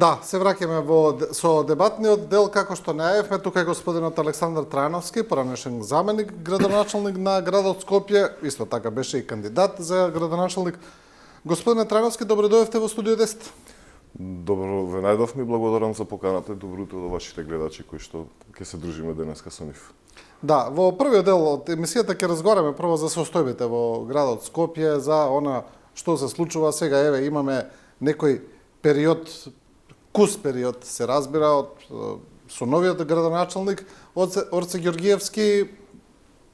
Да, се враќаме со дебатниот дел, како што најавивме. Тука е господинот Александар Трајновски, поранешен заменик градоначалник на градот Скопје, исто така беше и кандидат за градоначалник. Господине Трајновски, добро дојдовте во студио 10. Добро ве најдовме, благодарам за поканата и добро утро до вашите гледачи кои што ќе се дружиме денеска со нив. Да, во првиот дел од емисијата ќе разговараме прво за состојбите во градот Скопје, за она што се случува сега. Еве имаме некој период, кус период се разбира со новиот градоначалник Орце Ѓоргиевски.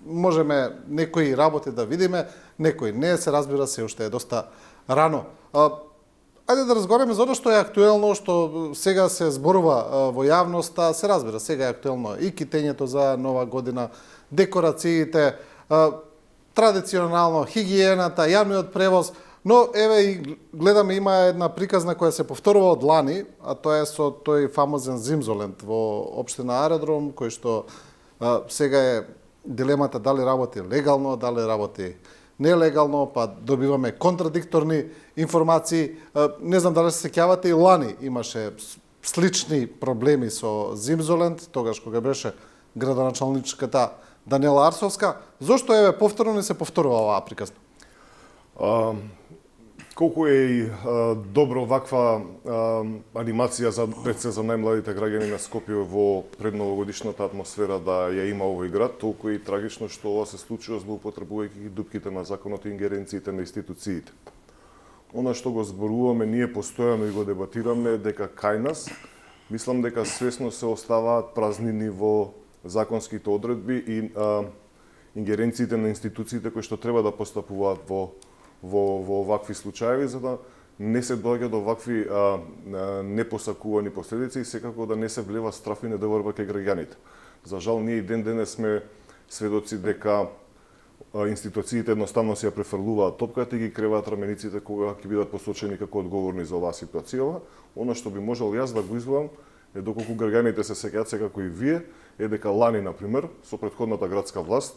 Можеме некои работи да видиме, некои не, се разбира, се уште е доста рано. Ајде да разговараме за оно што е актуелно, што сега се зборува во јавноста. Се разбира, сега е актуелно и китењето за нова година, декорациите, традиционално хигиената, јавниот превоз. Но еве и гледаме има една приказна која се повторува од лани, а тоа е со тој фамозен зимзолент во општина Аеродром, кој што сега е дилемата дали работи легално, дали работи нелегално, па добиваме контрадикторни информации. Не знам дали се сеќавате, и лани имаше слични проблеми со зимзолент, тогаш кога беше градоначалничката Даниела Арсовска. Зошто еве повторно не се повторува оваа приказна? Колку е и добро ваква анимација за пред се за најмладите граѓани на Скопје во предновогодишната атмосфера да ја има овој град, толку е и трагично што ова се случува злоупотребувајќи дупките на законот и ингеренциите на институциите. Она што го зборуваме ние постојано и го дебатираме дека кај нас, мислам дека свесно се оставаат празнини во законските одредби и ингеренциите на институциите кои што треба да постапуваат во овакви случаи, за да не се доаѓа до вакви непосакувани последици и секако да не се влева страф и недоверба кај граѓаните. За жал, ние и ден денес сме сведоци дека институциите едноставно се ја префрлуваат топката и ги креваат рамениците кога ќе бидат посочени како одговорни за оваа ситуација. Она што би можел јас да го извоам е доколку граѓаните се сеќаат секако и вие, е дека лани, например, со претходната градска власт,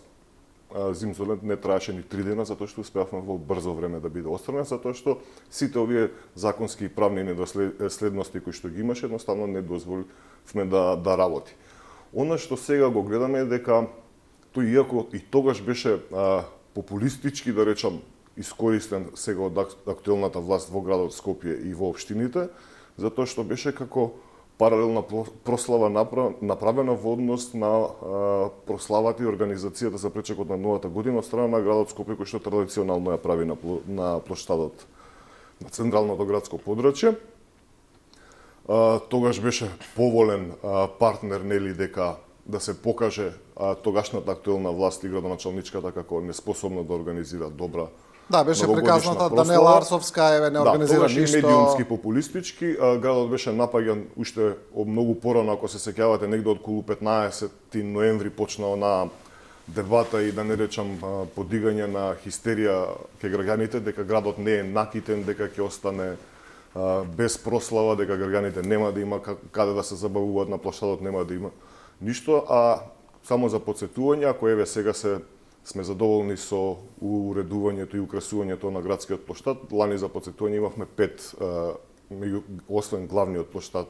зимзолент не траеше ни 3 дена, затоа што успеавме во брзо време да биде отстранен, затоа што сите овие законски и правни недоследности кои што ги имаше, едноставно не дозволивме да работи. Она што сега го гледаме е дека тој, иако и тогаш беше популистички, да речам, искористен сега од актуелната власт во градот Скопје и во општините, затоа што беше како паралелна прослава направена во однос на прославата и организацијата за пречекот на новата година од страна на градот Скопје, кој што традиционално ја прави на плоштадот на централното градско подрачје. Тогаш беше поволен партнер, нели, дека да се покаже тогашната актуелна власт и градоначалничката како неспособна да организира добра. Да, беше приказната Даниела Арсовска, еве не организира ништо. Да, медиумски, популистички. Градот беше напаѓан уште многу порано, ако се сеќавате, негде од околу 15 ноември почна онаа дебата и да не речам подигање на хистерија кај граѓаните дека градот не е накитен, дека ќе остане без прослава, дека граѓаните нема да има каде да се забавуваат на плоштадот, нема да има ништо, а само за подсетување, ако еве сега сме задоволни со уредувањето и украсувањето на градскиот плоштад. Лани за подсетување имавме 5, освен главниот плоштад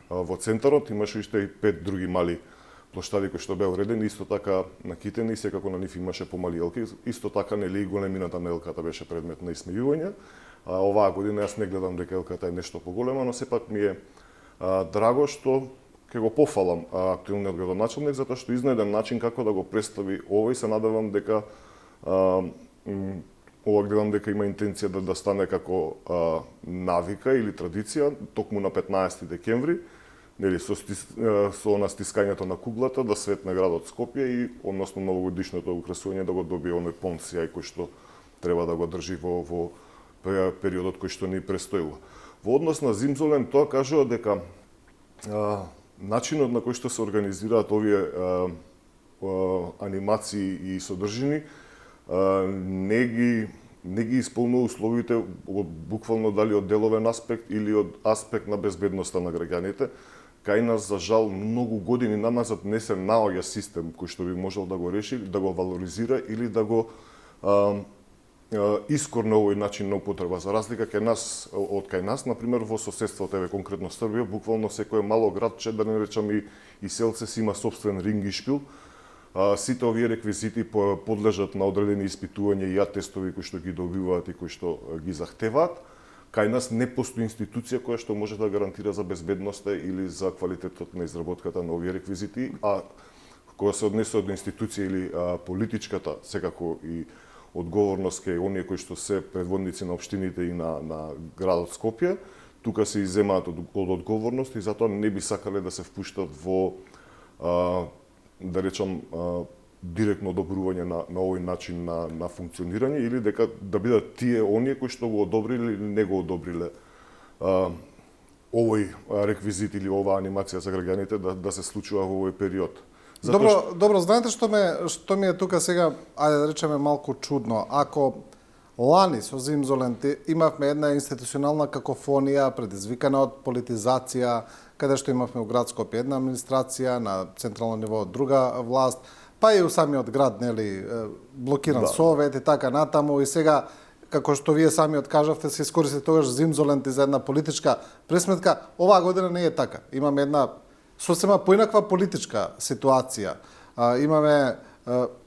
во центарот, имаше уште и 5 други мали плоштади кои што беа уредени, исто така накитени, секако на нив имаше помали елки, исто така нели и големината на елката беше предмет на исмејување. Оваа година јас не гледам дека елката е нешто поголема, но сепак ми е драго што ќе го пофалам актуелниот градоначалник, затоа што изнајден начин како да го представи ова и се надевам дека ова гледам дека има интенција да стане како навика или традиција, токму на 15 декември, нели со настискањето на куглата да светне градот Скопје и односно новогодишното украсување да го добие оној пон сјај кој што треба да го држи во периодот кој што ни престојува. Во однос на зимзолен, тоа кажува дека начинот на кој што се организираат овие анимации и содржини не ги исполнува условите буквално дали од деловен аспект или од аспект на безбедноста на граѓаните. Кај нас, за жал, многу години намазат не се наоѓа систем кој што би можел да го реши, да го валоризира или да го искор на овој начин на употреба. За разлика од кај нас, например, во соседството, еве конкретно Србија, буквално секој мало градче, да не речам и селце, си има собствен рингишпил. Сите овие реквизити подлежат на одредени испитувања и атестови кои што ги добиваат и кои што ги захтеваат. Кај нас не постои институција која што може да гарантира за безбедноста или за квалитетот на изработката на овие реквизити, а кога се однесува до институција или политичката, секако и одговорност кај оние кои што се предводници на општините и на градот Скопје, тука се изземаат од одговорност и затоа не би сакале да се впуштат во да речам директно одобрување на овој начин на функционирање или дека да бидат тие оние кои што го одобриле или не го одобриле овој реквизит или оваа анимација за граѓаните да се случува во овој период. Добро, знаете што ми е тука сега, ајде да речеме малку чудно. Ако лани со Зимзолент имавме една институционална какофонија предизвикана од политизација, каде што имавме у град Скопје една администрација, на централно ниво друга власт, па и у самиот град, нели, блокиран совет и така натаму, и сега, како што вие самиот кажавте, се искористи тогаш Зимзолент за една политичка пресметка. Оваа година не е така. Имаме една сосема поинаква политичка ситуација. Имаме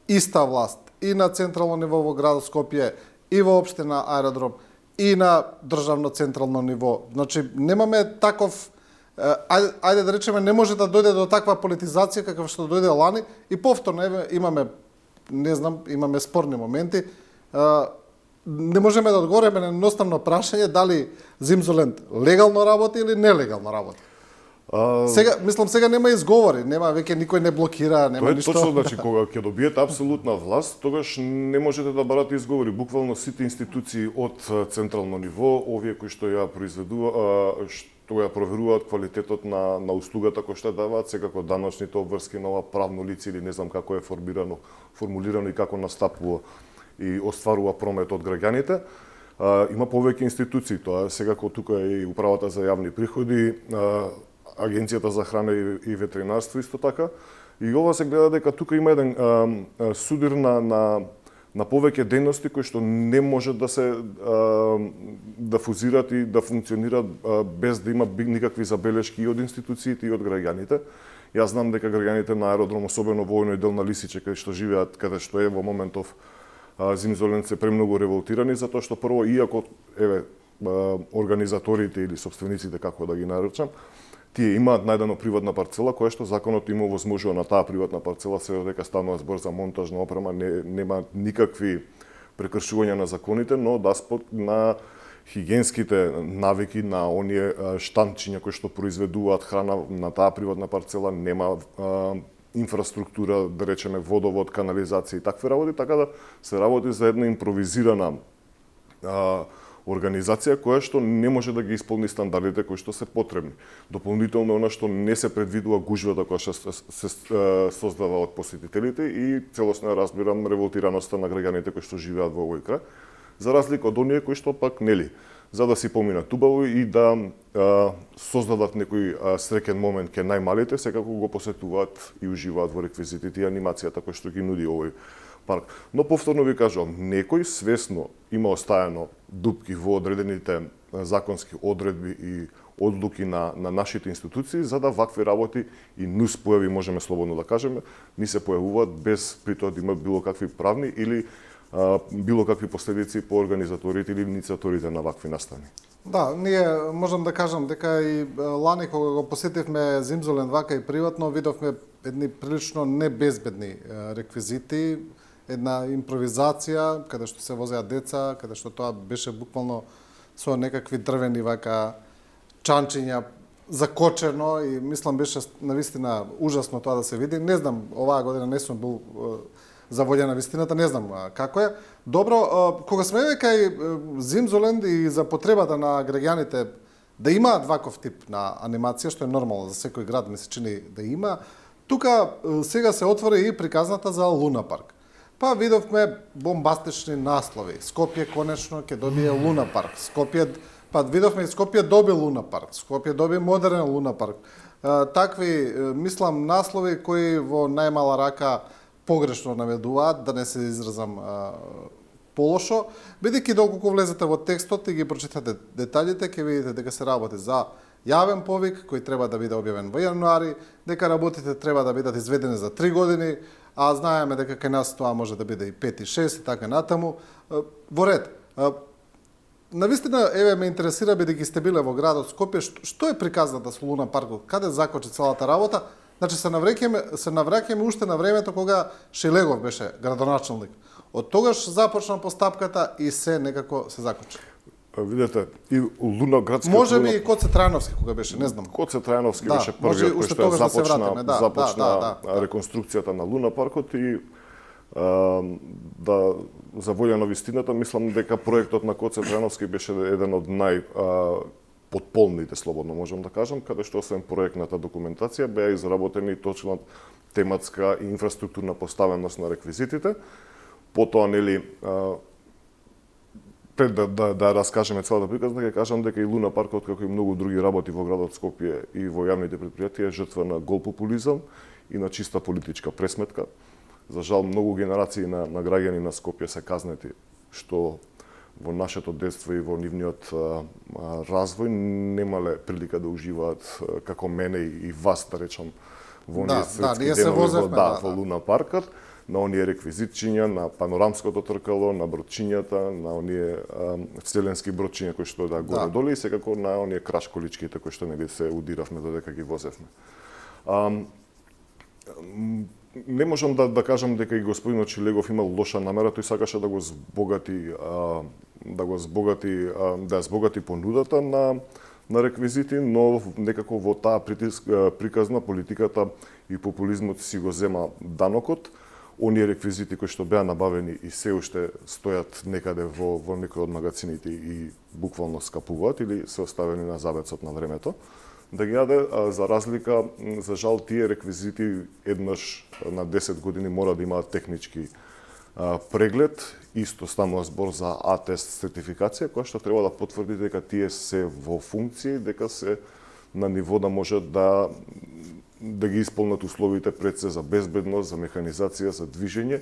иста власт и на централно ниво во градот Скопје, и во општина Аеродром, и на државно централно ниво. Значи, немаме таков, ајде да речеме, не може да дојде до таква политизација каква што дојде лани, и повторно имаме, не знам, имаме спорни моменти. Не можеме да одговориме на едноставно прашање дали Зимзолент легално работи или нелегално работи. Сега нема изговори, нема веќе никој не блокира, нема ништо. Тоа е точно, значи кога ќе добиете апсолутна власт, тогаш не можете да барате изговори. Буквално сите институции од централно ниво, овие кои што ја што ја проверуваат квалитетот на услугата која што даваат, секако даночните обврски на ова правно лице или не знам како е формулирано и како настапува и остварува промет од граѓаните. Има повеќе институции, тоа секако тука е и управата за јавни приходи, Агенцијата за храна и ветеринарство исто така. И ова се гледа дека тука има еден судир на повеќе дејности кои што не може да се да фузират и да функционираат без да има никакви забелешки и од институциите и од граѓаните. Јас знам дека граѓаните на Аеродром, особено во овој дел на Лисиче каде што живеат, каде што е во моментов Зимзолент, се премногу револтирани затоа што прво, иако организаторите или собствениците, како да ги наречам, тие имаат најдено приватна парцела, која што законот им овозможува на таа приватна парцела, се додека станува збор за монтажна опрема, нема никакви прекршувања на законите, но даспот на хигиенските навики на оние штанчиња кои што произведуваат храна на таа приватна парцела, нема инфраструктура, да речеме водовод, канализација и такви работи, така да се работи за една импровизирана организација која што не може да ги исполни стандардите кои што се потребни. Дополнително она што не се предвидува гужвата која што се создава од посетителите и целосно разбирам револтираноста на граѓаните кои што живеат во овој крај, за разлика од оние кои што пак нели за да си поминат убаво и да создадат некој среќен момент кај најмалите, секако го посетуваат и уживаат во реквизитите и анимацијата која што ги нуди овој парк. Но повторно ви кажувам, некој свесно има оставено дупки во одредените законски одредби и одлуки на нашите институции, за да вакви работи и нус појави, можеме слободно да кажеме, ни се појавуваат без при тоа да има било какви правни или било какви последици по организаторите или инициаторите на вакви настани. Да, ние можам да кажам дека и лани кога го посетивме Зимзолент вака и приватно, видовме едни прилично небезбедни реквизити, една импровизација, каде што се возеа деца, каде што тоа беше буквално со некакви дрвени вака чанчиња закочено и мислам беше навистина ужасно тоа да се види. Не знам, оваа година не сум бил заволјен на вистината, не знам како е. Добро, кога сме кај Зимзолент и за потребата на граѓаните да имаат ваков тип на анимација, што е нормално за секој град, ми се чини да има, тука сега се отвори и приказната за Луна парк. Па видовме бомбастични наслови. Скопје конечно ќе добие Луна парк. Па видовме и Скопје доби Луна парк. Скопје доби модерен Луна парк. Такви, мислам, наслови кои во најмала рака погрешно наведуваат, да не се изразам полошо, бидејќи доколку влезете во текстот и ги прочитате деталите, ќе видите дека се работи за јавен повик кој треба да биде објавен во јануари, дека работите треба да бидат изведени за 3 години, а знаеме дека кај нас тоа може да биде и 5 и 6 и така натаму. Во ред. Навистина, еве ме интересира бидејќи сте биле во градот Скопје, што е приказната со Луна паркот? Каде закочи целата работа? Значи се навраќаме уште на времето кога Шилегов беше градоначелник. Од тогаш започна постапката и се некако се закочи. Видете, и Луна градскиот може би и Коце Трајановски кога беше, не знам. Коце Трајановски беше првиот кој што започна реконструкцијата на Луна паркот и да завојано вистината, мислам дека проектот на Коце Трајановски беше еден од подполните, слободно можам да кажам, каде што освен проектната документација беа изработени точно тематска и инфраструктурна поставеност на реквизитите. Потоа, нели, пред да раскажеме целата приказна, ќе кажам дека и Луна паркот, како и многу други работи во градот Скопје и во јавните претпријатија, е жртва на гол популизам и на чиста политичка пресметка. За жал, многу генерации на граѓани на Скопје се казнети, што во нашето детство и во нивниот развој немале прилика да уживаат како мене и вас, да речам, во оние светски денови во Луна паркот, на оние реквизитчиња, на панорамското тркало, на бродчињата, на оние вселенски бродчиња кои што горе доле и секако на оние крашколичките кои што нели се удиравме додека ги возевме. Не можам да кажам дека и господинот Шилегов имал лоша намера, тој сакаше да ја збогати понудата на реквизити, но некако во таа приказна политиката и популизмот си го зема данокот. Оние реквизити кои што беа набавени и се уште стојат некаде во некој од магазините и буквално скапуваат или се оставени на забецот на времето да ги јаде, за разлика, за жал, тие реквизити еднаш на 10 години мора да имаат технички преглед. Исто станува збор за А-тест сертификација, која што треба да потврди дека тие се во функција и дека се на ниво да може да ги исполнат условите пред се за безбедност, за механизација, за движење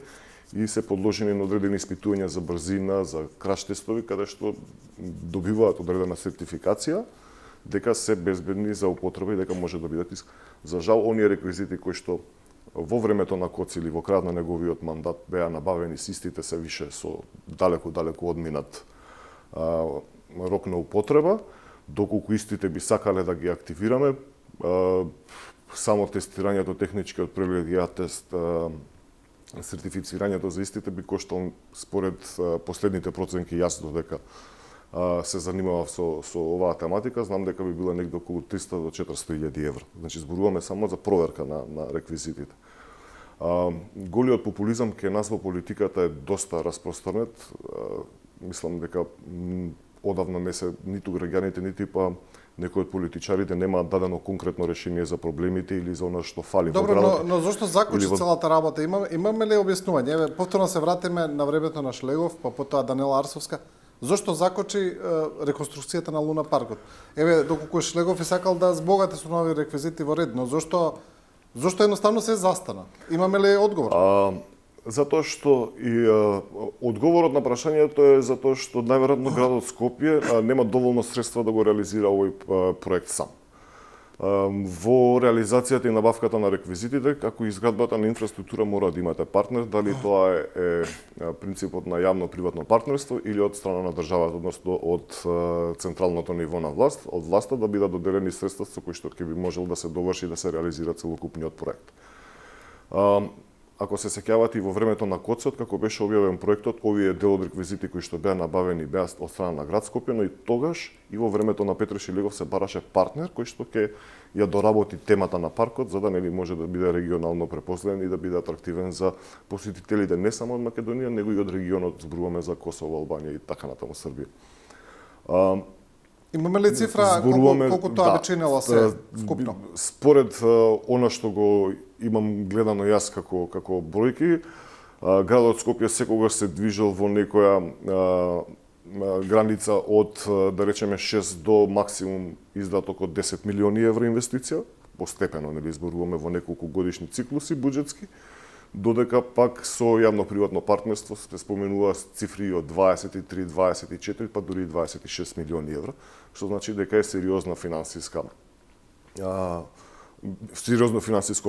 и се подложени на одредени испитувања за брзина, за краш тестови, каде што добиваат одредена сертификација, дека се безбедни за употреба и дека може да бидат За жал, оние реквизити кои што во времето на Коци или во крајот на неговиот мандат беа набавени, систите се више со далеку одминат рок на употреба, доколку истите би сакале да ги активираме, само тестирањето, техничкиот преглед и А-тест, сертифицирањето за истите би коштал според последните проценки јасно дека се занимавав со оваа тематика, знам дека би било негде околу 300 до 400.000 евра. Значи, зборуваме само за проверка на реквизитите. Голиот популизам кај нас во политиката е доста распространет. Мислам дека одавна не се ниту граѓаните, нити па некои од политичарите немаат дадено конкретно решение за проблемите или за она што фали во градот. Добро, но зошто закочи целата работа? Имаме ли објаснување? Еве, повторно се вратиме на времето на Шлегов, па потоа Данела Арсовска. Зошто закочи реконструкцијата на Луна паркот? Еве, доколку Шлегов сакал да збогате со нови реквизити во ред, но зошто едноставно се застана? Имаме ли одговор? Затоа што и одговорот на прашањето е затоа што најверојатно градот Скопје нема доволно средства да го реализира овој проект сам. Во реализацијата и набавката на реквизитите, како и изградбата на инфраструктура, мора да имате партнер, дали тоа е принципот на јавно-приватно партнерство или од страна на државата, односно од централното ниво на власт, од власта да бидат доделени средства со кои што ќе би можел да се доврши и да се реализира целокупниот проект. Ако се сеќавате и во времето на Коцот, како беше објавен проектот, овие дел од реквизити кои што беа набавени беа од страна на град Скопје, но и тогаш и во времето на Петре Шилегов се бараше партнер кој што ќе ја доработи темата на паркот, за да нели може да биде регионално препознат и да биде атрактивен за посетителите не само од Македонија, него и од регионот, зборуваме за Косово, Албанија и така натаму Србија. Имаме ли цифра колку тоа би чинело се вкупно? Според она што го имам гледано јас како бројки, градот Скопје секогаш се движел во некоја граница од, да речеме, 6 до максимум издаток од 10 милиони евра инвестиција, постепено, нели, зборуваме во неколку годишни циклуси буџетски, додека пак со јавно-приватно партнерство се споменува цифри од 23, 24, па дури 26 милиони евра, што значи дека е сериозно финансиско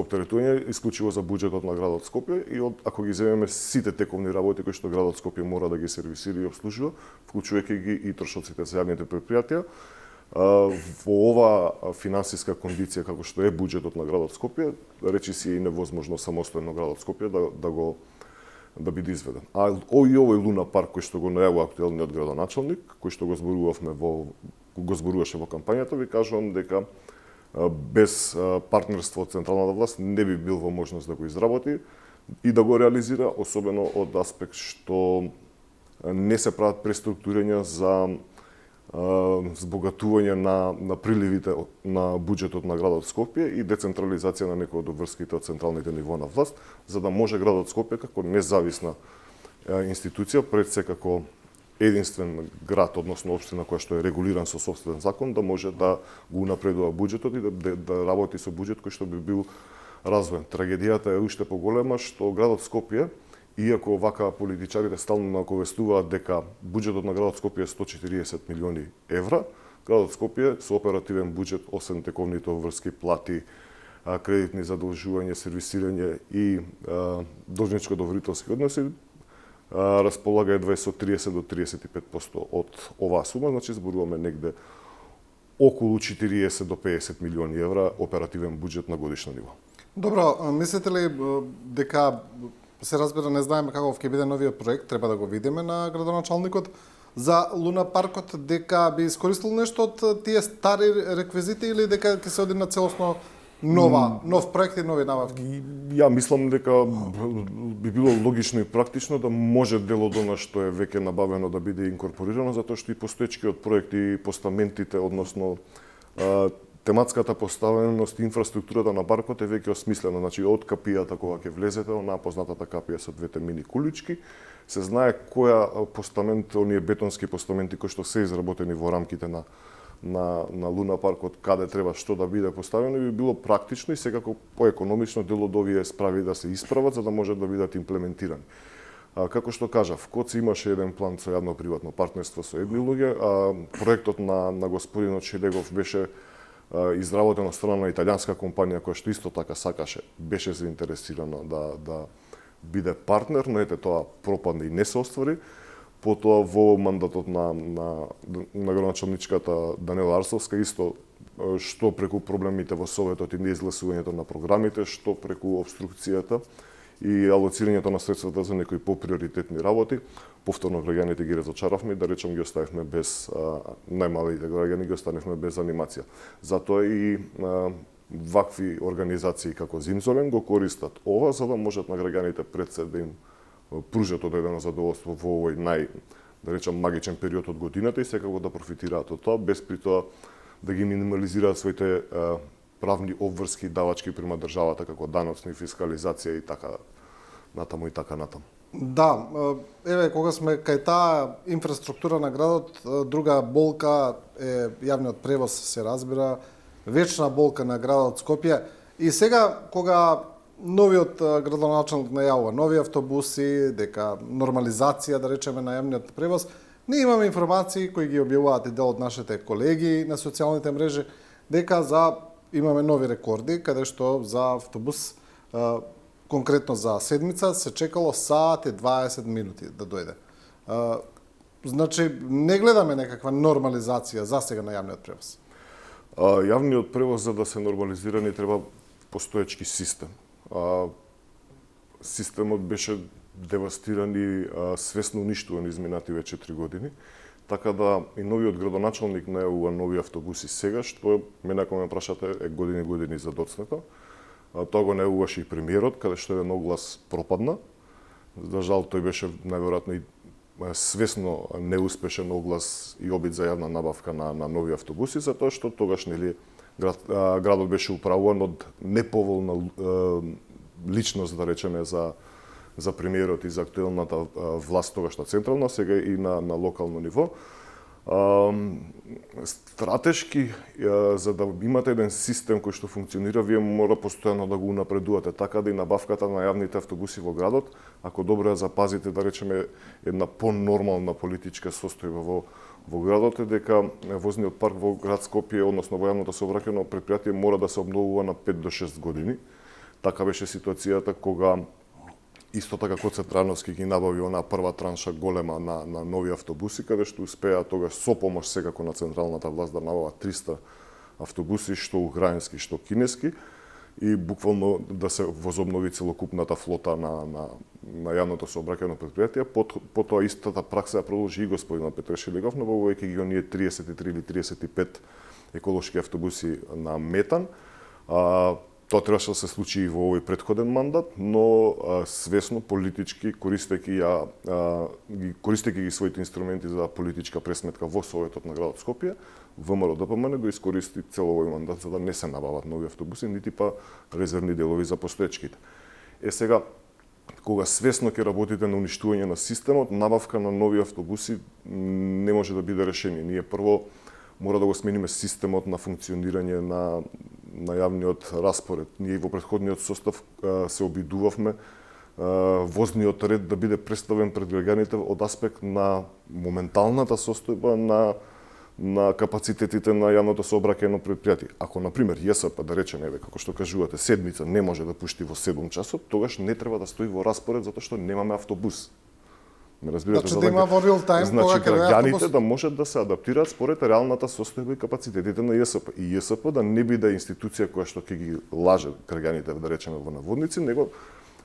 оптеретување исклучиво за буџетот на градот Скопје и ако ги земеме сите тековни работи кои што градот Скопје мора да ги сервисира и обслужува, вклучувајќи ги и трошоците за јавните предпријатија, во ова финансиска кондиција како што е буџетот на градот Скопје, речиси е невозможно самостојно градот Скопје да биде изведен. А овој Луна парк кој што го најавува актуелниот градоначалник, кој што го зборуваше во кампањата, ви кажувам дека без партнерство од централната власт не би бил во можност да го изработи и да го реализира, особено од аспект што не се прават преструктурања за збогатување на приливите на буџетот на градот Скопје и децентрализација на некои од врските од централните ниво на власт, за да може градот Скопје како независна институција, пред се како единствен град, односно општина која што е регулиран со сопствен закон, да може да го унапредува буџетот и да работи со буџет кој што би бил развоен. Трагедијата е уште поголема што градот Скопје, иако вака политичарите стално наговестуваат дека буџетот на градот Скопје е 140 милиони евра, градот Скопје со оперативен буџет, освен тековните врски, плати, кредитни задолжувања, сервисирање и должничко-доверителски односи, располага едва со 30 до 35% од оваа сума, значи зборуваме негде околу 40 до 50 милиони евра оперативен буџет на годишно ниво. Добро, мислите ли дека се разбира, не знаеме каков ќе биде новиот проект, треба да го видиме на градоначалникот за Луна паркот, дека би искористил нешто од тие стари реквизити или дека ќе се оди на целосно нов проект и нови набавки? Ја мислам дека би било логично и практично да може дел од она што е веќе набавено да биде инкорпорирано, затоа што и постоечкиот проект и постаментите, односно тематската поставеност и инфраструктурата на паркот е веќе осмислена. Значи, од капијата кога ќе влезете, онаа познатата капија со двете мини кулички, се знае која постамент, оние бетонски постаменти кои што се изработени во рамките на Луна паркот, каде треба што да биде поставено, и би било практично и секако поекономично дел од овие справи да се исправат за да можат да бидат имплементирани. Како што кажав, Коци имаше еден план со јавно-приватно партнерство со едни луѓе, проектот на господинот Шелегов беше изработен од страна на италијанска компанија која што исто така сакаше, беше заинтересирана да биде партнер, но ете тоа пропадна и не се оствари. Потоа во мандатот на градоначалничката Данела Арсовска исто што преку проблемите во Советот и неизгласувањето на програмите, што преку обструкцијата и алоцирањето на средствата за некои поприоритетни работи, повторно граѓаните ги разочаравме и да речем ги оставивме без најмалите граѓани ги оставивме без анимација. Затоа и вакви организации како Зимзолен го користат ова за да можат на граѓаните пред се да им пружат одредено задоволство во овој да речем магичен период од годината и секако да профитираат од тоа, без при тоа да ги минимализираат своите правни обврски и давачки према државата како даноцни, фискализација и така натаму и така натаму. Да, еве кога сме кај таа инфраструктура на градот, друга болка е јавниот превоз, се разбира, вечна болка на градот Скопје. И сега кога новиот градоначалник најавува нови автобуси, дека нормализација, да речеме, на јавниот превоз, ние имаме информации кои ги објавуваат и дел од нашите колеги на социјалните мрежи, дека имаме нови рекорди, каде што за автобус, конкретно за седмица, се чекало саат и 20 минути да дојде. Значи, не гледаме некаква нормализација за сега на јавниот превоз. Јавниот превоз, за да се нормализира, ни треба постоечки систем. Системот беше девастиран и свесно уништуван изминати веќе 4 години, така да и новиот градоначалник најавува нови автобуси сега, што мене ако ме прашате е години за доцнето. Тоа го најавуваше и премиерот, каде што еден оглас пропадна. За жал тој беше најверојатно и свесно неуспешен оглас и обид за јавна набавка на нови автобуси, затоа што тогаш градот беше управуван од неповолна личност, да речеме, за премиерот и за актуелната власт тогаш на централно, сега и на локално ниво. Стратешки, за да имате еден систем кој што функционира, вие мора постојано да го унапредувате, така да и набавката на јавните автобуси во градот, ако добро ја запазите, да речеме, една понормална политичка состојба во градот, е дека возниот парк во град Скопје, односно во јавното сообраќајно претпријатие, мора да се обновува на 5 до 6 години. Така беше ситуацијата кога исто така Коце Трановски ги набави онаа прва транша голема на нови автобуси, каде што успеа тогаш со помош секако на централната власт да набава 300 автобуси, што украински, што кинески, и буквално да се возобнови целокупната флота на јавното сообраќајно претпријатие. Потоа истата пракса ја продолжи и господина Петрешилигов, набавувајќи ги оние 33 или 35 еколошки автобуси на метан. Тоа требаше да се случи и во овој претходен мандат, но свесно политички, користејќи ги своите инструменти за политичка пресметка во Советот на градот Скопје, ВМРО-ДПМН го искористи цел овој мандат за да не се набават нови автобуси, нити па резервни делови за постоечките. Сега, кога свесно ќе работите на уништување на системот, набавка на нови автобуси не може да биде решение. Ние прво мора да го смениме системот на функционирање на јавниот распоред. Ние во претходниот состав се обидувавме возниот ред да биде представен пред граѓаните од аспект на моменталната состојба на капацитетите на јавното сообраќајно претпријатие. Ако, например, ЈСП, да речеме, како што кажувате, седмица не може да пушти во 7 часот, тогаш не треба да стои во распоред затоа што немаме автобус. Не разбирате, значи да има во реал тајм, значи кога граѓаните да можат да се адаптираат според реалната состојба и капацитетите на ЈСП. И ЈСП да не биде институција која што ќе ги лаже граѓаните, да речеме во наводници, него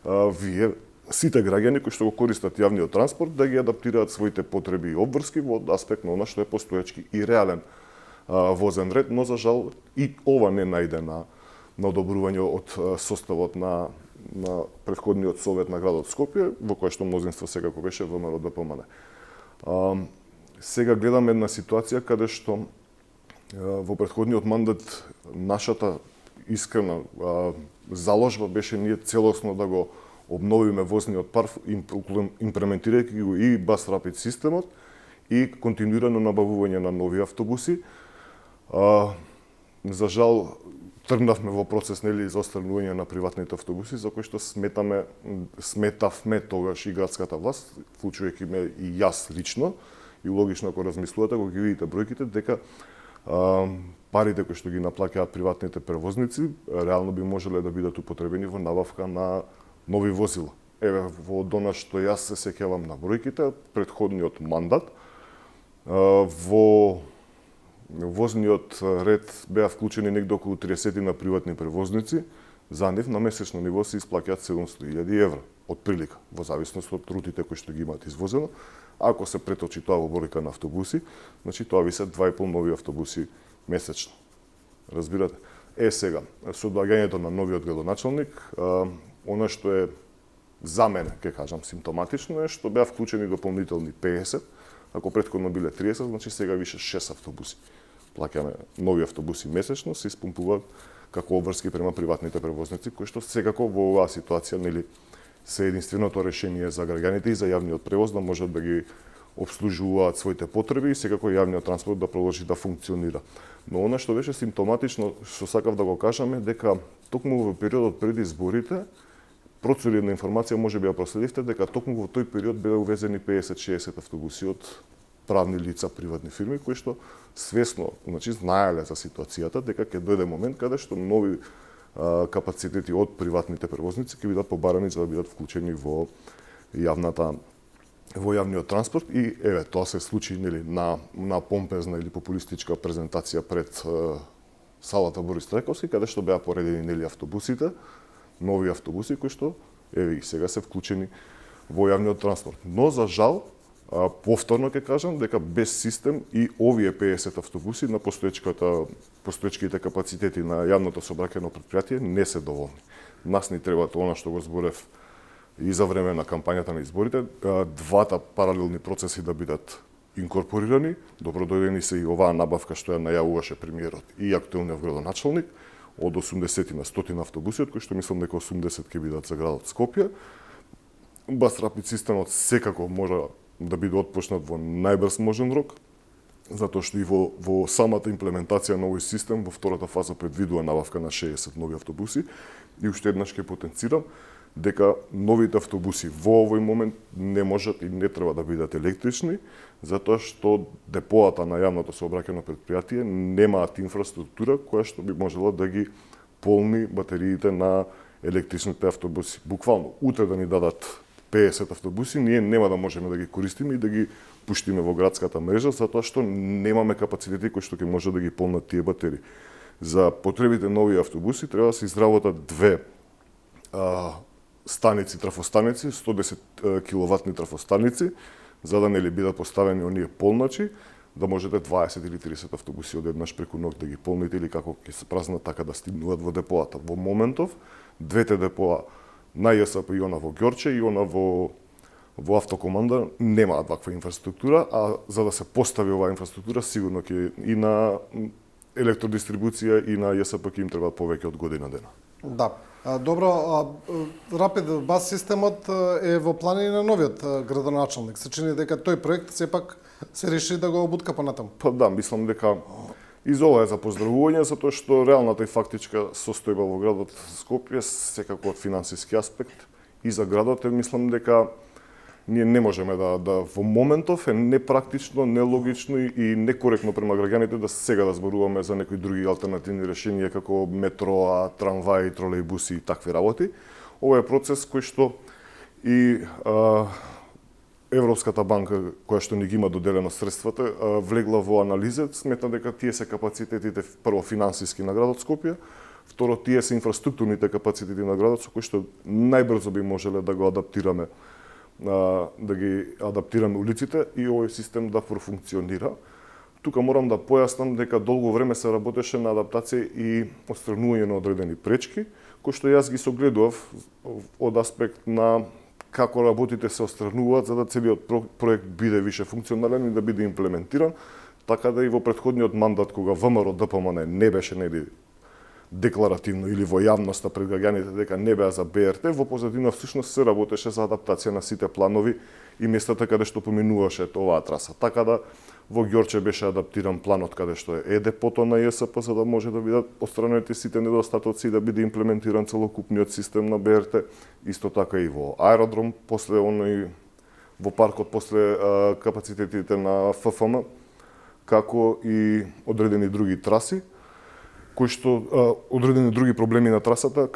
вие сите граѓани кои што го користат јавниот транспорт да ги адаптираат своите потреби и обврски во аспект на она што е постоечки и реален возен ред, но за жал и ова не најде на одобрување од составот на претходниот совет на градот Скопје, во кој што мнозинство секако беше ВМРО-ДПМН. Сега гледаме една ситуација каде што во претходниот мандат нашата искрена заложба беше ние целосно да го обновиме возниот парк, имплементирајќи го и Bus Rapid системот и континуирано набавување на нови автобуси. За жал, тргнавме во процес за отстранување на приватните автобуси, за кои што сметавме тогаш и градската власт, вклучувајќи ме и јас лично, и логично ако размислувате, кога ги видите бројките, дека парите кои што ги наплаќаат приватните превозници, реално би можеле да бидат употребени во набавка на нови возила. Еве, во дона што јас се сеќавам на бројките, предходниот мандат, во возниот ред беа вклучени негде околу 30 на приватни превозници, за нив на месечно ниво се исплаќаат 700.000 евра, од прилика, во зависност од рутите кои што ги имаат извозено. Ако се преточи тоа во бројка на автобуси, значи тоа ви се 2,5 нови автобуси месечно. Разбирате? Сега, со доаѓањето на новиот градоначалник, она што е за мене, ќе кажам, симптоматично е што беа вклучени дополнителни 50, ако претходно биле 30, значи сега више 6 автобуси. Плаќаме нови автобуси месечно, се испумпуваат како обврски према приватните превозници, кои што секако во оваа ситуација се единственото решение за граѓаните и за јавниот превоз да можат да ги обслужуваат своите потреби и секако јавниот транспорт да продолжи да функционира. Но она што беше симптоматично, што сакав да го кажам е дека токму во периодот преди изборите, процури на информација можеби ја проследивте, дека токму во тој период беа увезени 50-60 автобуси од правни лица, приватни фирми, кои што свесно, значи, знаеле за ситуацијата, дека ќе дојде момент каде што нови капацитети од приватните превозници ќе бидат побарани за да бидат вклучени во јавниот транспорт и еве тоа се случи на помпезна или популистичка презентација пред салата Борис Трајковски, каде што беа поредени автобусите, нови автобуси кои што еве и сега се вклучени во јавниот транспорт. Но за жал, повторно ќе кажам дека без систем и овие 50 автобуси на постоечките капацитети на јавното сообраќајно претпријатие не се доволни. Нас ни треба тоа што го зборев и за време на кампањата на изборите, двата паралелни процеси да бидат инкорпорирани. Добродојдени се и оваа набавка што ја најавуваше премиерот и актуелниот градоначалник од 80 на 100 автобуси, од кои што мислам дека 80 ќе бидат за градот Скопје. Bus Rapid системот секако мора да биде отпочнат во најбрз можен рок. затоа што и во самата имплементација на овој систем во втората фаза предвидува набавка на 60 нови автобуси и уште еднаш ќе потенцирам дека новите автобуси во овој момент не можат и не треба да бидат електрични, затоа што депоата на јавното сообраќајно предпријатие немаат инфраструктура која што би можела да ги полни батериите на електричните автобуси. Буквално, утре да ни дадат 50 автобуси, ние нема да можеме да ги користиме и да ги пуштиме во градската мрежа, затоа што немаме капацитети кои што ќе може да ги полнат тие батерии. За потребите нови автобуси треба да се изработат две трафостаници, 110 киловатни трафостаници, за да не ли бидат поставени оние полначи, да можете 20 или 30 автобуси одеднаш преку ноќ да ги полните или како ќе се празнат така да стигнуваат во депоата. Во моментов, двете депоа на ЈСП и она во Ѓорче и она во Автокоманда немаат ваква инфраструктура, а за да се постави оваа инфраструктура сигурно ќе и на електродистрибуција и на ЈСП ќе им треба повеќе од година дена. Да. Добро, Rapid Bus системот е во плани на новиот градоначалник. Се чини дека тој проект сепак се реши да го обутка понатаму. Па да, мислам дека и за ова е за поздравување, затоа што реалната и фактичка состојба во градот Скопје, секако од финансиски аспект, и за градот мислам дека ние не можеме да во моментов е непрактично, нелогично и некоректно према граѓаните да сега да зборуваме за некои други алтернативни решенија како метро, трамваи, тролејбуси и такви работи. Ова е процес кој што и Европската банка, која што ни ги има доделено средствата, влегла во анализа, смета дека тие се капацитетите прво финансиски на градот Скопје, второ тие се инфраструктурните капацитети на градот со кои што најбрзо би можеле да го адаптираме улиците и овој систем да профункционира. Тука морам да појаснам дека долго време се работеше на адаптација и отстранување на одредени пречки, кои што јас ги согледував од аспект на како работите се отстрануваат за да целиот проект биде више функционален и да биде имплементиран, така да и во претходниот мандат кога ВМРО ДПМН не беше декларативно или во јавноста пред граѓаните дека не беа за БРТ, во позадина всушност се работеше за адаптација на сите планови и местата каде што поминуваше оваа траса. Така да во Ѓорче беше адаптиран планот каде што е депото на ЈСП за да може да бидат отстранети сите недостатоци и да биде имплементиран целокупниот систем на БРТ. Исто така и во аеродром, после во паркот после капацитетите на ФФМ, како и одредени други траси, кои што одредени други проблеми на трасата,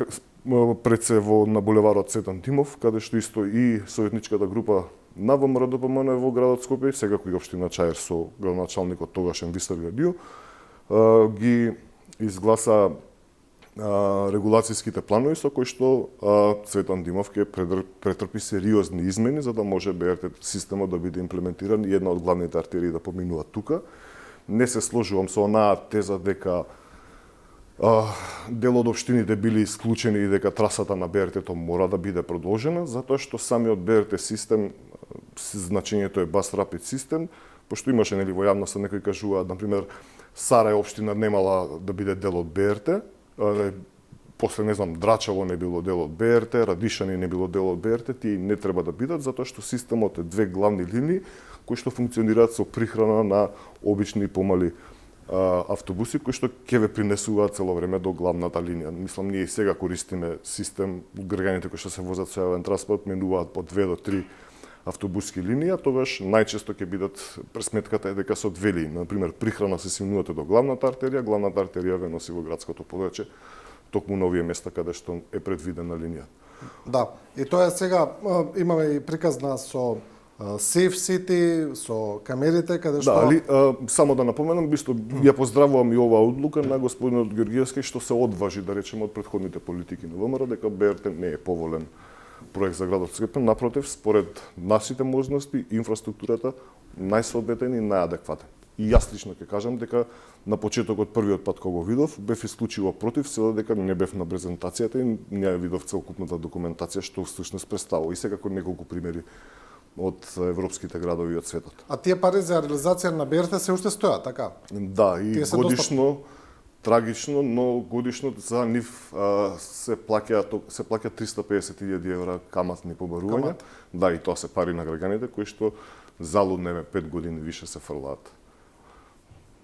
пред се на булеварот Цветан Тимов, каде што исто и советничката група на ВМРО ДПМН во градот Скопје, секако и општина Чаир со градоначалникот тогашен Вистер Гадио, ги изгласа регулацијските планови со кои што Цветан Димов ќе претрпи сериозни измени за да може БРТ системот да биде имплементиран и една од главните артерии да поминува тука. Не се сложувам со онаа теза дека дел од општините били исклучени и дека трасата на БРТ-то мора да биде продолжена, затоа што самиот БРТ систем, значењето е Bus Rapid систем, пошто имаше во јавноста некои кажуваат, например, Сарај општина немала да биде дел од БРТ, после не знам Драчево не било дел од БРТ, Радишани не било дел од БРТ, тие не треба да бидат затоа што системот е две главни линии кои што функционираат со прихрана на обични и помали автобуси кои што ќе ве принесуваат цело време до главната линија. Мислам, ние сега користиме систем, граѓаните кои што се возат со јавен транспорт менуваат по 2 до 3 автобуски линија, тогаш најчесто ќе бидат пресметката е дека со две линии. Например, прихрана се симнувате до главната артерија ве носи во градското подрачје, токму на овие места каде што е предвидена линија. Да, и тоа е сега имаме и приказна со Safe City, со камерите, каде што... Да, али, само да напоменам, бисто ја поздравувам и оваа одлука на господинот Георгиевски, што се одважи, да речеме, од претходните политики на ВМРО, дека БРТ не е поволен проект за градот Скопје. Напротив, според нашите можности, инфраструктурата најсоодветен и најадекватен. И јас лично ќе кажам дека на почетокот првиот пат кога го видов, бев исклучиво против, се додека не бев на презентацијата и не видов целокупната документација што всушност представува. И секако неколку примери од европските градови од светот. А тие пари за реализација на БРТ се уште стојат, така? Да, и годишно, трагично, но годишно за нив се плаќа 350.000 евра каматни побарувања. Да, и тоа се пари на граѓаните кои што залуднеме 5 години више се фрлаат.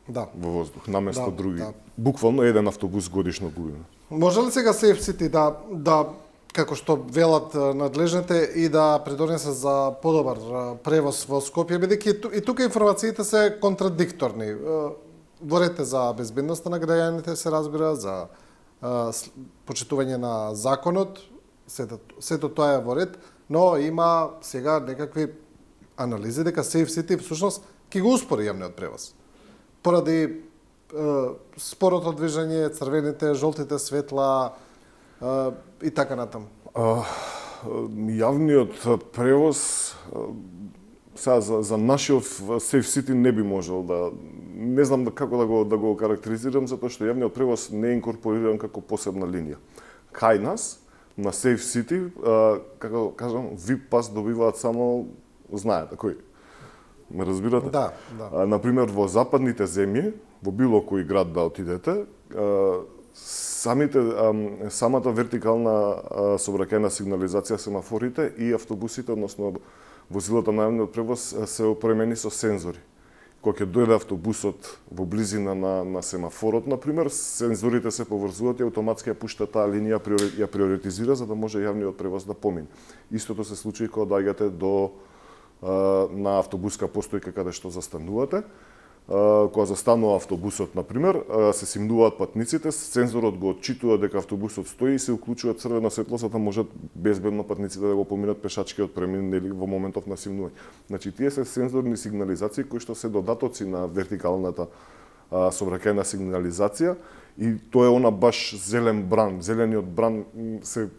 Да. во воздух, наместо Да, други. да. Буквално еден автобус годишно губиме. Може ли сега Safe City да како што велат надлежните и да придонесе за подобар превоз во Скопје, бидејќи и тука информациите се контрадикторни. Во ред е за безбедноста на граѓаните се разбира, за почитување на законот, сето тоа е во ред, но има сега некакви анализи дека Safe City всушност ќе го успори јавниот превоз. Поради спорото движење, црвените, жолтите светла и така натаму. Јавниот превоз сега за нашиот Safe City не би можел да не знам како да го карактеризирам затоа што јавниот превоз не е инкорпориран како посебна линија. Кај нас на Safe City, како кажам, VIP пас добиваат само знаете кој. Ме разбирате? Да. Например, во западните земји, во било кој град да отидете, самата вертикална сообраќајна сигнализација, семафорите и автобусите, односно возилата на јавниот превоз се опремени со сензори. Кога ќе дојде автобусот во близина на семафорот, например, сензорите се поврзуваат и автоматски ја пушта таа линија, ја приоритизира за да може јавниот превоз да помине. Истото се случи кога доаѓате на автобуска постојка каде што застанувате. Кога застанува автобусот, например, се симнуваат патниците, сензорот го отчитува дека автобусот стои и се уклучува црвено светло за да можат безбедно патниците да го поминат пешачкиот премин или во моментов на симнување. Значи, тие се сензорни сигнализации кои што се додатоци на вертикалната сообраќајна сигнализација и тоа е она баш зелен бран. Зелениот бран се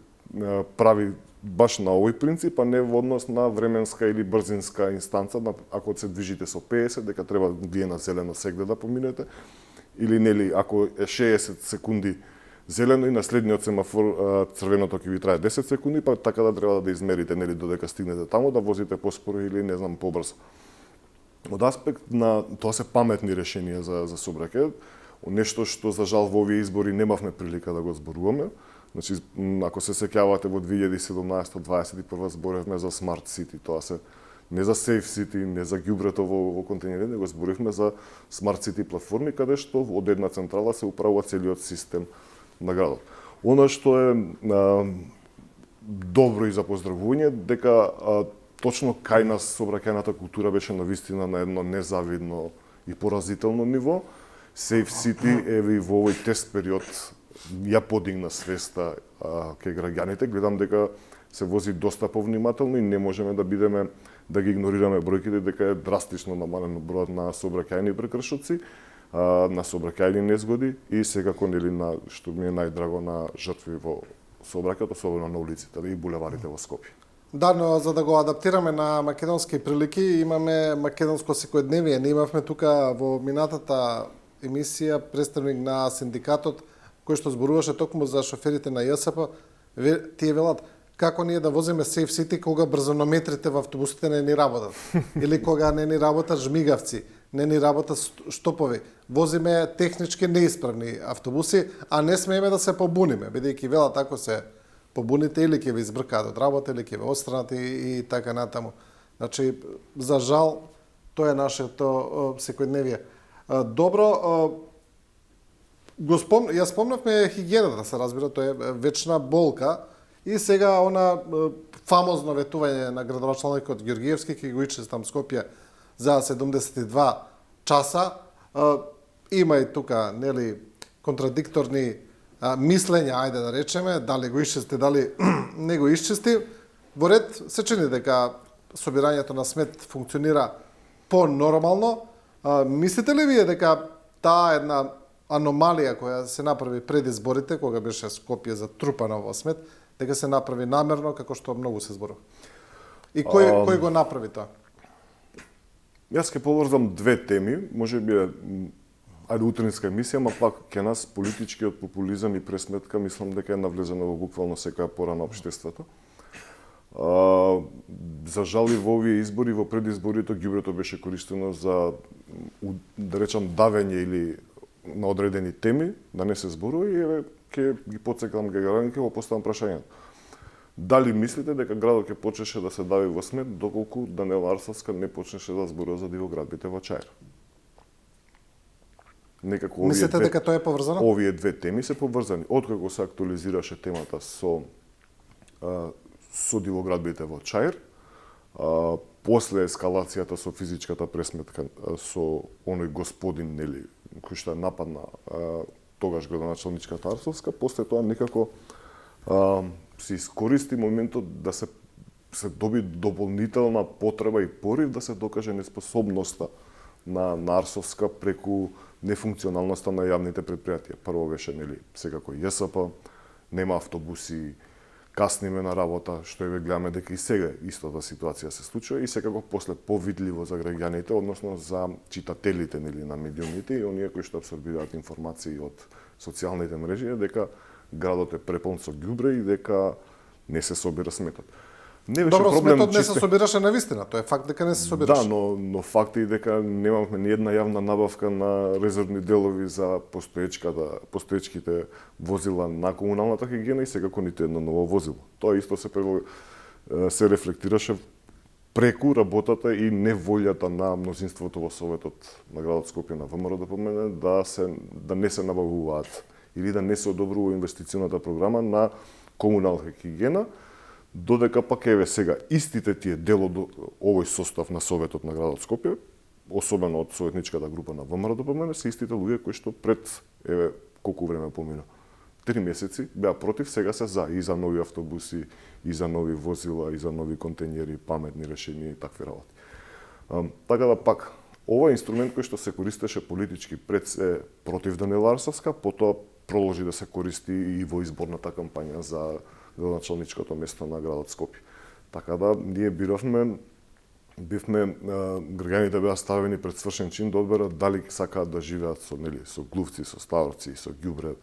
прави баш на овој принцип, а не во однос на временска или брзинска инстанца, ако се движите со 50, дека треба вие на зелено сегде да поминете, или нели, ако е 60 секунди зелено и на следниот семафор црвеното ќе ви трае 10 секунди, па така да треба да измерите, нели, додека стигнете таму, да возите поспоро или, не знам, побрзо. Од аспект на тоа се паметни решенија за сообраќајот, нешто што за жал во овие избори немавме прилика да го зборуваме. Значи, ако се сеќавате во 2017-2021 зборевме за Smart City, тоа се не за Safe City, не за ѓубрето во контейнери, него зборевме за Smart City платформи каде што од една централа се управува целиот систем на градот. Она што е добро и за поздравување дека точно кај нас сообраќајната култура беше навистина на едно незавидно и поразително ниво. Safe City еве и во овој тест период ја подигна свеста кај граѓаните. Гледам дека се вози доста повнимателно и не можеме да ги игнорираме бројките дека е драстично намален бројот на сообраќајни прекршоци, на сообраќајни незгоди и секако нели на што ми е најдраго на жртви во сообраќајот, особено на улиците и булеварите во Скопје. Да, но за да го адаптираме на македонски прилики, имаме македонско секојдневие. Не имавме тука во минатата емисија представник на синдикатот кој што зборуваше токму за шоферите на ЈСП. Тие велат како ние да возиме Safe City кога брзонометрите во автобусите не ни работат или кога не ни работат жмигавци, не ни работат штопови. Возиме технички неисправни автобуси, а не смееме да се побуниме, бидејќи велат ако се побуните или ќе ви избркаат од работа или ќе ви отстранат и така натаму. Значи, за жал, тоа е нашето секојдневие. Добро, ја спомнавме хигиената, се разбира, тоа е вечна болка и сега она фамозно ветување на градоначалникот Ѓоргиевски ќе го ичестам Скопје за 72 часа. Има и тука, нели, контрадикторни мислења, ајде да речеме, дали го исчести, дали не го исчести. Во ред се чини дека собирањето на смет функционира по-нормално. Мислите ли вие дека таа една аномалија која се направи пред изборите, кога беше Скопје затрупано во смет, дека се направи намерно, како што многу се зборува? И кој го направи тоа? Јас ќе поврзам две теми, можеби ајде утринска емисија, ма пак ке нас политичкиот популизам и пресметка мислам дека е навлезено во буквално секоја пора на општеството. За жал и во овие избори, во предизборите ѓубрето беше користено за, да речам, давење или на одредени теми, да не се зборува и еве ќе ги потсекам граѓаните, ќе го поставам прашањето. Дали мислите дека градот ќе почнеше да се дави во смет доколку Даниела Арсовска не почнеше да зборува за дивоградбите во Чаир? Некако Мислите дека тоа е поврзано? Овие две теми се поврзани. Откако се актуализираше темата со дивоградбите во Чаир, после ескалацијата со физичката пресметка со оној господин, нели, кој што нападна тогаш градоначалничката Арсовска, после тоа некако се искористи моментот да се доби дополнителна потреба и порив да се докаже неспособноста на Арсовска преку нефункционалноста на јавните предпријатија. Прво беше, нели, секако ЈСП, нема автобуси, касниме на работа, што еве гледаме дека и сега истата ситуација се случува и секако после повидливо за граѓаните, односно за читателите, нели, на медиумите и оние кои што апсорбираат информации од социјалните мрежи, дека градот е преполн со ѓубре и дека не се собира сметот. Не беше Добро, проблем сметот не се собираше на вистина, тоа е факт дека не се собираше. Да, но факт е дека немавме ни една јавна набавка на резервни делови за постоечките возила на комуналната хигиена и секако ниту едно ново возило. Тоа исто се рефлектираше преку работата и неволјата на мнозинството во Советот на градот Скопје на ВМРО да помене да не се набавуваат или да не се одобрува инвестиционата програма на комунална хигиена, додека пак еве сега истите тие дел од овој состав на Советот на градот Скопје, особено од советничката група на ВМРО да помене, се истите луѓе кои што пред еве колку време помина 3 месеци беа против, сега се за и за нови автобуси, и за нови возила, и за нови контејнери, паметни решенија и такви работи. Така да пак овој инструмент кој што се користеше политички пред се против Даниела Арсовска, потоа продолжи да се користи и во изборната кампања за градоначалничкото место на градот Скопје. Така да ние бивме граѓаните беа ставени пред свршен чин да одберат дали сакаат да живеат со глувци, со ставорци, со ѓубре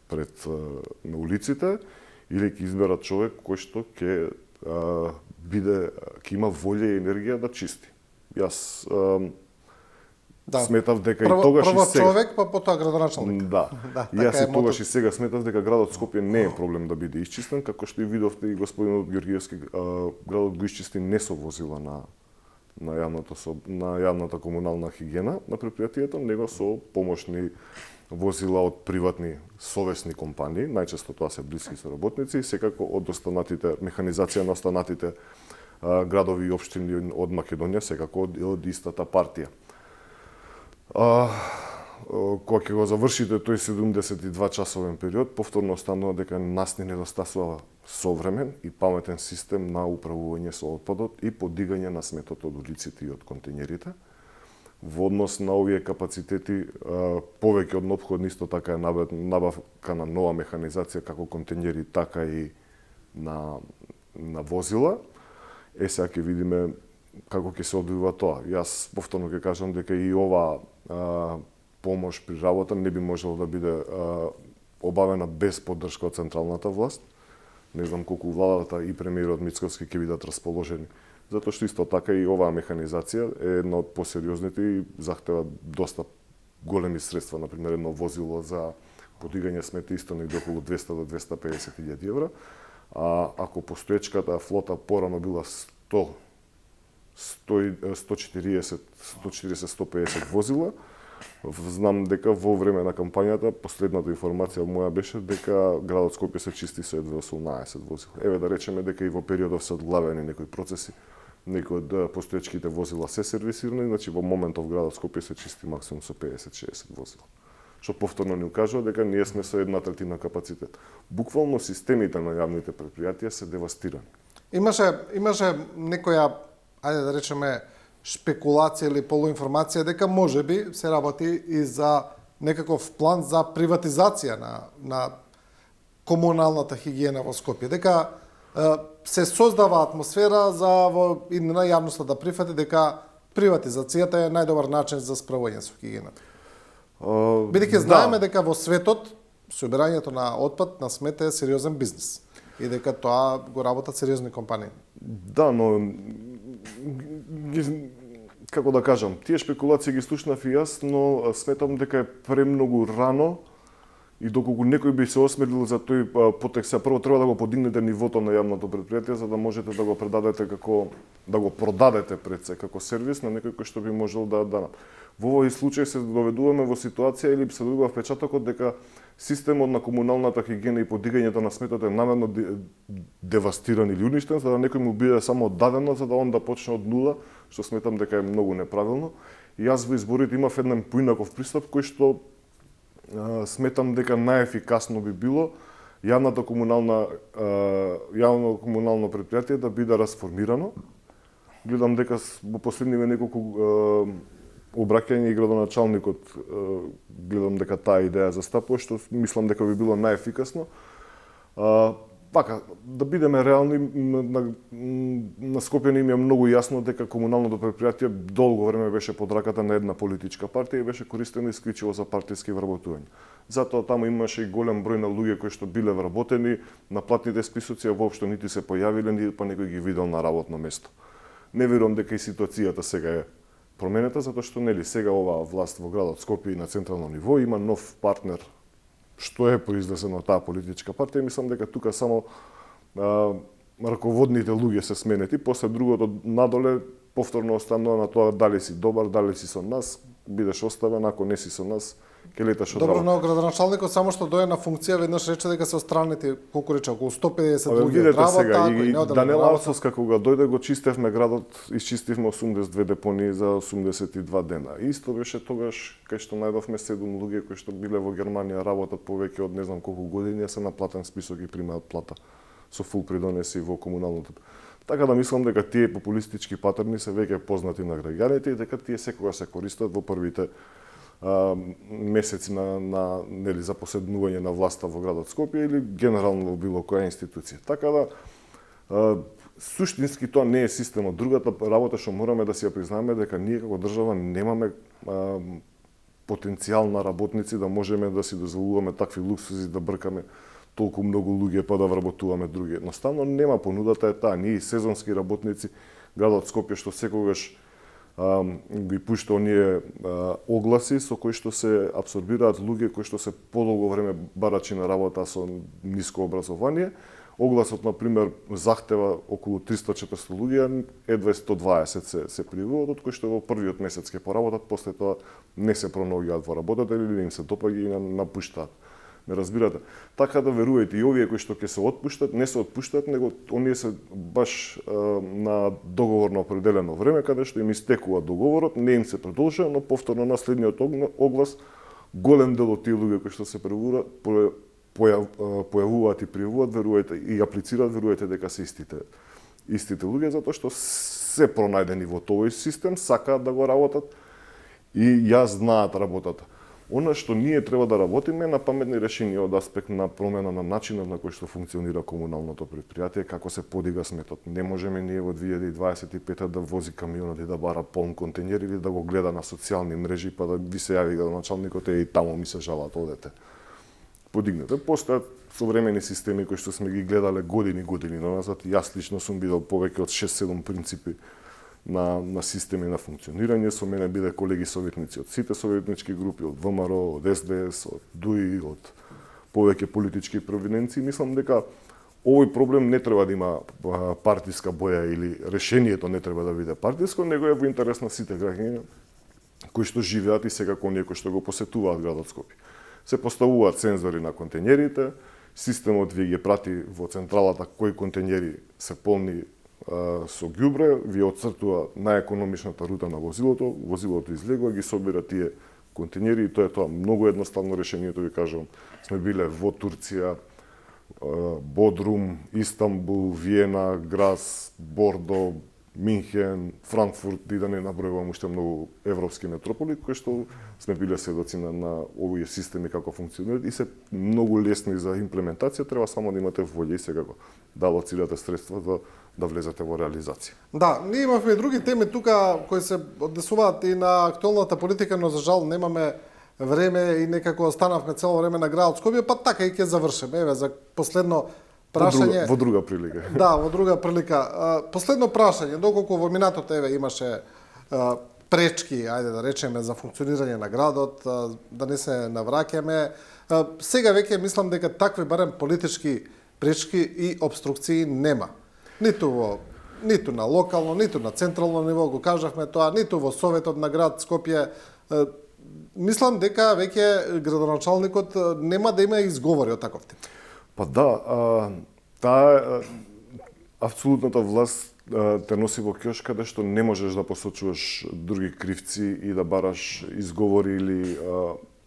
пред на улиците или ќе изберат човек кој што ќе има волја и енергија да чисти. Јас сметав дека и тогаш и сега човек, па потоа градоначалник. Да. Јас и тогаш и сега сметав дека градот Скопје не е проблем да биде исчистен, како што и видовте и господинот Ѓоргиевски, градот го исчисти не со возила на јавната комунална хигиена на предпријатието, него со помошни возила од приватни совесни компании, најчесто тоа се блиски соработници, и секако од останатите механизација на останатите градови и општини од Македонија, секако од истата партија. Кога ќе го завршите тој 72 часовен период, повторно останува дека нас ни недостасува современ и паметен систем на управување со отпадот и подигање на сметот од улиците и од контејнерите. Во однос на овие капацитети, повеќе од неопходно исто така е набавка на нова механизација како контејнери, така и на возила. Сега ќе видиме како ќе се одвива тоа. Јас повторно ќе кажам дека и ова помош при работа не би можело да биде обавена без поддршка од централната власт. Не знам колку владата и премиерот Мицковски ќе бидат расположени. Затоа што исто така и оваа механизација е една од посериозните и захтева доста големи средства, например едно возило за подигање смети исто негде околу 200 до 250 илјади евра, а ако постоечката флота порано била 140-150 возила, знам дека во време на кампањата, последната информација моја беше дека градот Скопје се чисти со едва 18 возила. Еве да речеме дека и во периодов се одглавени некои процеси, некои од постоечките возила се сервисирани, значи во моментов градот Скопје се чисти максимум со 50-60 возила. Што повторно ни укажува дека ние сме со 1/3 капацитет. Буквално системите на јавните предпријатија се девастирани. Имаше некоја, ајде да речеме, шпекулација или полуинформација дека можеби се работи и за некаков план за приватизација на комуналната хигиена во Скопје, дека се создава атмосфера за и на јавноста да прифати дека приватизацијата е најдобар начин за справување со хигиената. Бидејќи знаеме дека во светот собирањето на отпад на смете е сериозен бизнис и дека тоа го работат сериозни компании. Да, но како да кажам, тие шпекулации ги слушнав и јас, но сметам дека е премногу рано И доколку некој би се осмелил за тој потек, се прво треба да го подигнете нивото на јавното претпријатие за да можете да го предадете да го продадете пред се како сервис на некој кој што би можел да Во овој случај се доведуваме во ситуација или се добива впечатокот дека системот на комуналната хигиена и подигањето на сметот е намерно девастиран или уништен за да некој му биде само дадено за да он да почне од нула, што сметам дека е многу неправилно. И јас во изборите имав еден поинаков пристап кој што сметам дека најефикасно би било јавно комунално претпријатие да биде расформирано. Гледам дека во последниве неколку обраќање и градоначалникот гледам дека таа идеја застапува, што мислам дека би било најефикасно. Пака, да бидеме реални, на Скопје им е многу јасно дека комуналното претпријатие долго време беше под раката на една политичка партија и беше користено исклучиво за партиски вработувања. Затоа таму имаше и голем број на луѓе кои што биле вработени, на платните списоци воопшто нити се појавиле, нити па некој ги видел на работно место. Не верувам дека и ситуацијата сега е променета, затоа што нели сега оваа власт во градот Скопје и на централно ниво има нов партнер што е произлезено од таа политичка партија. Мислам дека тука само раководните луѓе се сменети, после другото надоле повторно останува на тоа дали си добар, дали си со нас, бидеш оставен, ако не си со нас, ќе леташ од Добро, но градоначалникот само што дое на функција веднаш рече дека се отстранети колку рече околу 150 луѓе од работа, и Даниел Арсовска кога дојде го чистевме градот, изчистивме 82 депонии за 82 дена. Исто беше тогаш кај што најдовме 7 луѓе кои што биле во Германија, работат повеќе од не знам колку години, се на платен список и примаат плата со фул придонеси во комуналното. Така да мислам дека тие популистички патерни се веќе познати на граѓаните и дека тие секогаш се користат во првите месеци на нели за поседнување на власта во градот Скопје или генерално во било која институција. Така да суштински тоа не е системот. Другата работа што мораме да си ја признаеме дека ние како држава немаме потенцијал на работници да можеме да си дозволуваме такви луксузи да бркаме толку многу луѓе па да вработуваме други. Едноставно нема, понудата е таа. Ние сезонски работници градот Скопје што секогаш ги пушта оние огласи со кои што се абсорбираат луѓе кои што се подолго време барачи на работа со ниско образование. Огласот, например, захтева околу 300-400 луѓе, едва 120 се пријавуваат, од кои што во првиот месец ќе поработат, после тоа не се пронаоѓаат во работата или им се допаѓа и напуштаат. Ме разбирате? Така да верувајте, и овие кои што ќе се отпуштат, не се отпуштат, него оние се баш на договорно определено време, каде што им истекува договорот, не им се продолжува, но повторно на следниот оглас, голем дел од тие луѓе кои што се појавуваат и пријавуваат, верувајте, и аплицираат, верувајте дека се истите луѓе, затоа што се пронајдени во тој систем, сакаат да го работат и ја знаат работата. Она што ние треба да работиме е на паметни решенија од аспект на промена на начинот на кој што функционира комуналното претпријатие, како се подига сметот. Не можеме ние во 2025 да вози камионот и да бара полн контејнер или да го гледа на социјални мрежи па да ви се јави градоначалникот и таму ми се жалат, одете. Подигнете. Постојат современи системи кои што сме ги гледале години назад. Јас лично сум видел повеќе од 6-7 принципи на системи на функционирање. Со мене биде колеги советници од сите советнички групи, од ВМРО, од СДС, од ДУИ, од повеќе политички провиненции. Мислам дека овој проблем не треба да има партиска боја или решението не треба да биде партиско, него е во интерес на сите граѓани кои што живеат и сега оние кои што го посетуваат градот Скопје. Се поставуваат сензори на контејнерите, системот ви ги прати во централата кои контејнери се полни со ѓубре, ви отцртува најекономичната рута на возилото излегува, ги собира тие контејнери и тоа е тоа. Многу едноставно решението, ви кажувам. Сме биле во Турција, Бодрум, Истанбул, Виена, Грас, Бордо, Минхен, Франкфурт и да не набројувам уште многу европски метрополи кои што сме биле сведоци на овие системи како функционираат и се многу лесни за имплементација, треба само да имате волја и секако да алоцирате средства да влезете во реализација. Да, ние имавме и други теми тука кои се однесуваат и на актуелната политика, но за жал немаме време и некако останавме цело време на градот Скопје, па така и ќе завршиме. Еве за последно прашање. Во друга прилика. Да, во друга прилика. Последно прашање, доколку во минатото имаше пречки, ајде да речеме, за функционирање на градот, да не се навраќаме. Сега веќе мислам дека такви барем политички пречки и обструкции нема. Ниту на локално, ниту на централно ниво, го кажавме тоа, ниту во Советот на град Скопје. Мислам дека веќе градоначалникот нема да има изговори од таков тип. Па да, таа апсолутната власт те носи во кјош каде што не можеш да посочуваш други кривци и да бараш изговори или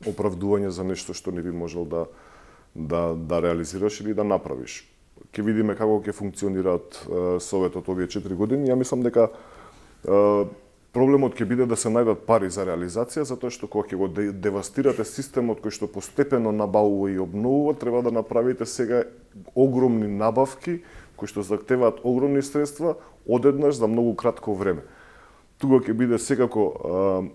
оправдување за нешто што не би можел да реализираш или да направиш. Ќе видиме како ќе функционираат Советот овие 4 години. Ја мислам дека проблемот ќе биде да се најдат пари за реализација, затоа што кога ќе го девастирате системот кој што постепено набавува и обновува, треба да направите сега огромни набавки кои што захтеваат огромни средства одеднаш за многу кратко време. Тука ќе биде секако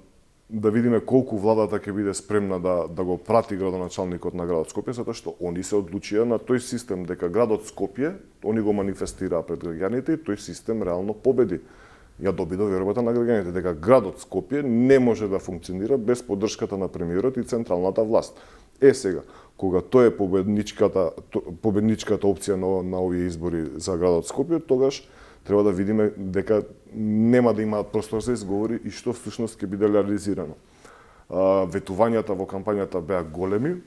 да видиме колку владата ќе биде спремна да го прати градоначалникот на градот Скопје, затоа што они се одлучија на тој систем дека градот Скопје, они го манифестираа пред граѓаните и тој систем реално победи. Ја доби довербата на граѓаните дека градот Скопје не може да функционира без поддршката на премиерот и централната власт. Сега, кога тоа е победничката опција на овие избори за градот Скопје, тогаш треба да видиме дека нема да имаат простор за изговори и што всушност ќе биде реализирано. Ветувањата во кампањата беа големи,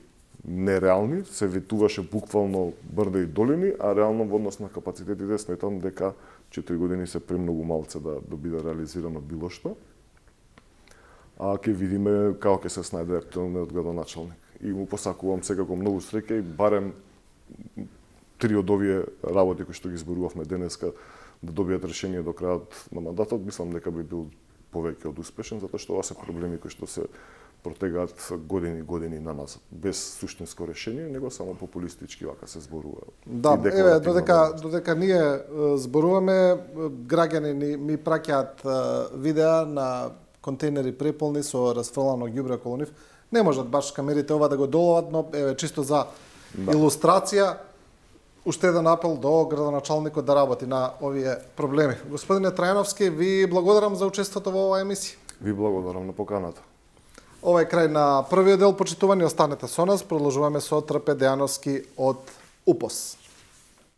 нереални, се ветуваше буквално брда и долини, а реално во однос на капацитетите сметам дека 4 години се премногу малце да биде реализирано било што. А ќе видиме како ќе се снајде актуелниот градоначалник. И му посакувам секако многу среќа и барем 3 од овие работи кои што ги зборувавме денеска да добијат решение до крајот на мандатот, мислам дека би бил повеќе од успешен, затоа што ова се проблеми кои што се протегаат години на нас, без суштинско решение, него само популистички вака се зборува. Да, еве, додека ние зборуваме, граѓани ми праќаат видеа на контейнери преполни со расфрлано ѓубре околу нив. Не можат баш камерите ова да го доловат, но еве чисто за илустрација, уште еден апел до градоначалникот да работи на овие проблеми. Господине Трајановски, ви благодарам за учеството во оваа емисија. Ви благодарам на поканата. Ова е крај на првиот дел, почитувани, останете со нас, продолжуваме со Трпе Дејановски од УПОС.